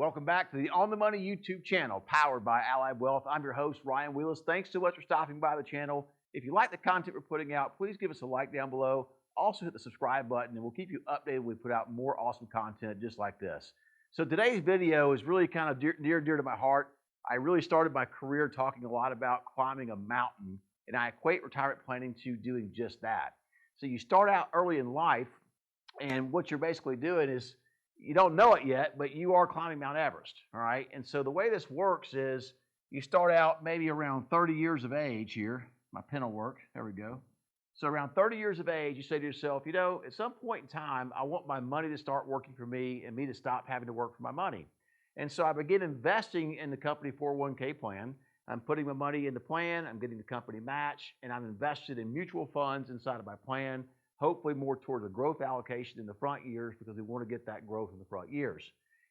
Welcome back to the On the Money YouTube channel, powered by Allied Wealth. I'm your host, Ryan Wheless. Thanks so much for stopping by the channel. If you like the content we're putting out, please give us a like down below. Also hit the subscribe button, and we'll keep you updated when we put out more awesome content just like this. So today's video is really kind of near and dear to my heart. I really started my career talking a lot about climbing a mountain, and I equate retirement planning to doing just that. So you start out early in life, and what you're basically doing is, you don't know it yet, but you are climbing Mount Everest, all right? And so the way this works is you start out maybe around 30 years of age here. My pen will work. There we go. So around 30 years of age, you say to yourself, at some point in time, I want my money to start working for me and me to stop having to work for my money. And so I begin investing in the company 401k plan. I'm putting my money in the plan. I'm getting the company match, and I'm invested in mutual funds inside of my plan, hopefully more towards a growth allocation in the front years because we want to get that growth in the front years.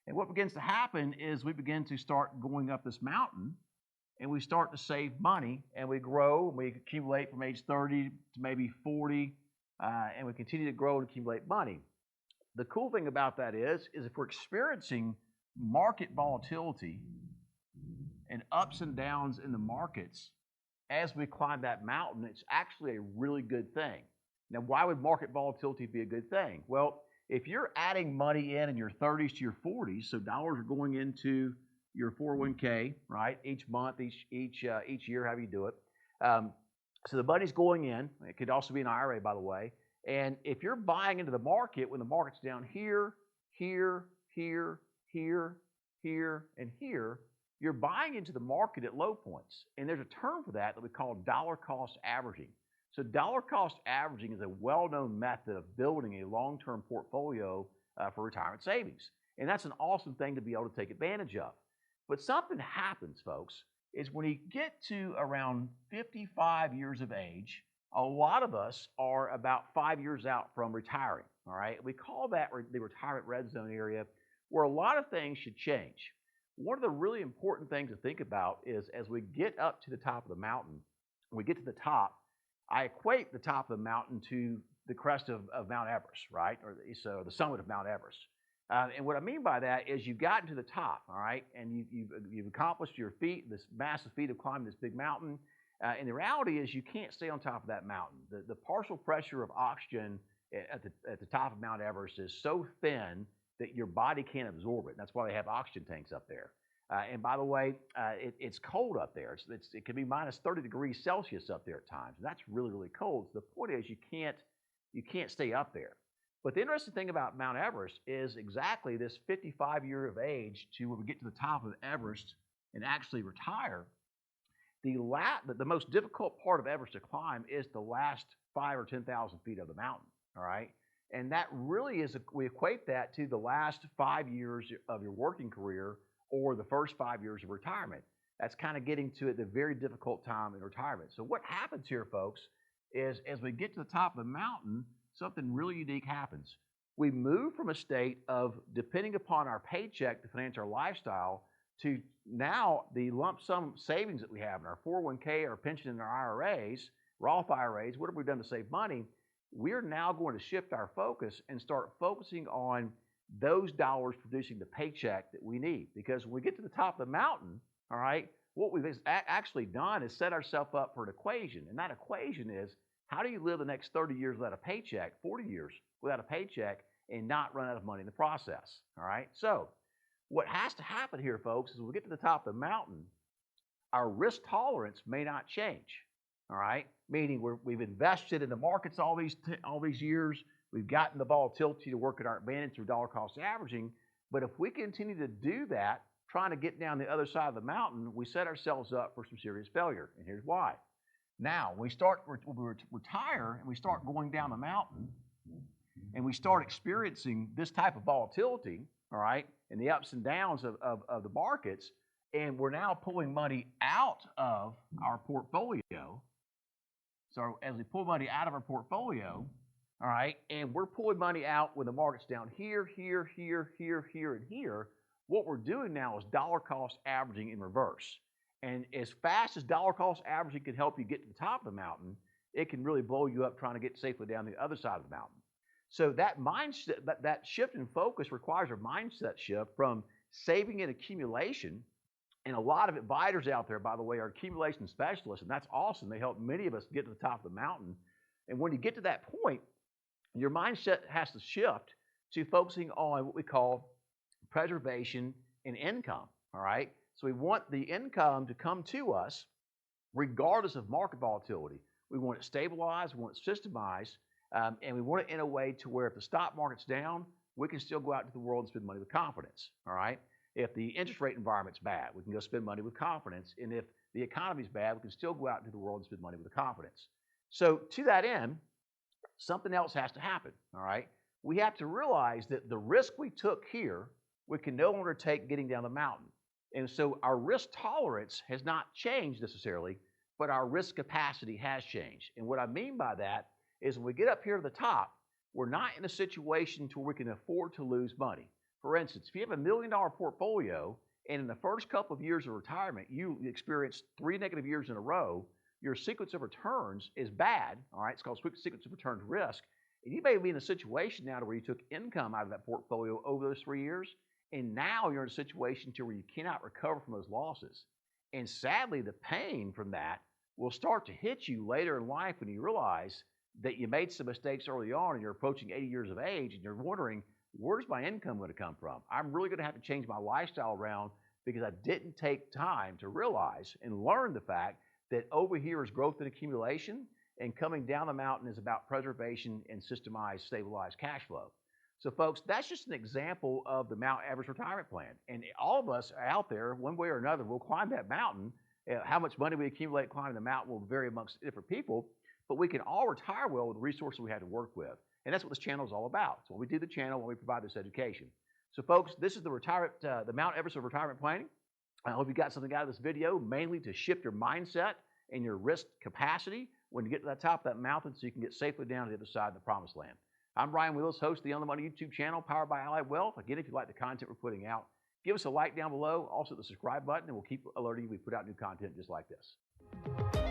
And what begins to happen is we begin to start going up this mountain, and we start to save money, and we grow, and we accumulate from age 30 to maybe 40, and we continue to grow and accumulate money. The cool thing about that is if we're experiencing market volatility and ups and downs in the markets as we climb that mountain, it's actually a really good thing. Now, why would market volatility be a good thing? Well, if you're adding money in your 30s to your 40s, so dollars are going into your 401k, right, each month, each year, however you do it. So the money's going in. It could also be an IRA, by the way. And if you're buying into the market when the market's down here, here, here, here, here, and here, you're buying into the market at low points. And there's a term for that we call dollar cost averaging. So dollar cost averaging is a well-known method of building a long-term portfolio for retirement savings. And that's an awesome thing to be able to take advantage of. But something happens, folks, is when you get to around 55 years of age, a lot of us are about 5 years out from retiring, all right? We call that the retirement red zone area, where a lot of things should change. One of the really important things to think about is as we get up to the top of the mountain, when we get to the top, I equate the top of the mountain to the crest of Mount Everest, right? Or the summit of Mount Everest. And what I mean by that is you've gotten to the top, all right? And you've accomplished your feat, this massive feat of climbing this big mountain. And the reality is you can't stay on top of that mountain. The partial pressure of oxygen at the top of Mount Everest is so thin that your body can't absorb it. That's why they have oxygen tanks up there. And by the way, it's cold up there. It can be minus 30 degrees Celsius up there at times. And that's really, really cold. So the point is you can't stay up there. But the interesting thing about Mount Everest is exactly this 55 year of age to when we get to the top of Everest and actually retire. The most difficult part of Everest to climb is the last 5,000 or 10,000 feet of the mountain, all right? And that really is, we equate that to the last 5 years of your working career or the first 5 years of retirement. That's kind of getting to the very difficult time in retirement. So what happens here, folks, is as we get to the top of the mountain, something really unique happens. We move from a state of depending upon our paycheck to finance our lifestyle to now the lump sum savings that we have in our 401k, our pension, and our IRAs, Roth IRAs, whatever we've done to save money, we're now going to shift our focus and start focusing on those dollars producing the paycheck that we need. Because when we get to the top of the mountain, all right, what we've actually done is set ourselves up for an equation. And that equation is, how do you live the next 30 years without a paycheck, 40 years without a paycheck, and not run out of money in the process, all right? So what has to happen here, folks, is when we get to the top of the mountain, our risk tolerance may not change, all right? Meaning we've invested in the markets all these years. We've gotten the volatility to work at our advantage through dollar cost averaging. But if we continue to do that, trying to get down the other side of the mountain, we set ourselves up for some serious failure. And here's why. Now, when we retire and we start going down the mountain and we start experiencing this type of volatility, all right, and the ups and downs of the markets, and we're now pulling money out of our portfolio. So as we pull money out of our portfolio, all right, and we're pulling money out when the market's down here, here, here, here, here, and here, what we're doing now is dollar cost averaging in reverse. And as fast as dollar cost averaging can help you get to the top of the mountain, it can really blow you up trying to get safely down the other side of the mountain. So that mindset, that shift in focus requires a mindset shift from saving and accumulation. And a lot of advisors out there, by the way, are accumulation specialists, and that's awesome. They help many of us get to the top of the mountain. And when you get to that point, your mindset has to shift to focusing on what we call preservation and income. All right. So we want the income to come to us regardless of market volatility. We want it stabilized, we want it systemized, and we want it in a way to where if the stock market's down, we can still go out into the world and spend money with confidence. All right. If the interest rate environment's bad, we can go spend money with confidence. And if the economy's bad, we can still go out into the world and spend money with confidence. So to that end, something else has to happen. All right. We have to realize that the risk we took here, we can no longer take getting down the mountain. And so our risk tolerance has not changed necessarily, but our risk capacity has changed. And what I mean by that is when we get up here to the top, we're not in a situation to where we can afford to lose money. For instance, if you have $1 million portfolio and in the first couple of years of retirement, you experience 3 negative years in a row, your sequence of returns is bad. All right, it's called sequence of returns risk. And you may be in a situation now where you took income out of that portfolio over those 3 years, and now you're in a situation to where you cannot recover from those losses. And sadly, the pain from that will start to hit you later in life when you realize that you made some mistakes early on and you're approaching 80 years of age and you're wondering, where's my income going to come from? I'm really going to have to change my lifestyle around because I didn't take time to realize and learn the fact that over here is growth and accumulation, and coming down the mountain is about preservation and systemized, stabilized cash flow. So folks, that's just an example of the Mount Everest retirement plan. And all of us out there, one way or another, will climb that mountain. How much money we accumulate climbing the mountain will vary amongst different people, but we can all retire well with the resources we had to work with. And that's what this channel is all about. So when we do the channel, when we provide this education. So folks, this is the Mount Everest of retirement planning. I hope you got something out of this video, mainly to shift your mindset and your risk capacity when you get to the top of that mountain so you can get safely down to the other side of the promised land. I'm Ryan Wheless, host of the On the Money YouTube channel, powered by Allied Wealth. Again, if you like the content we're putting out, give us a like down below, also the subscribe button, and we'll keep alerting you we put out new content just like this.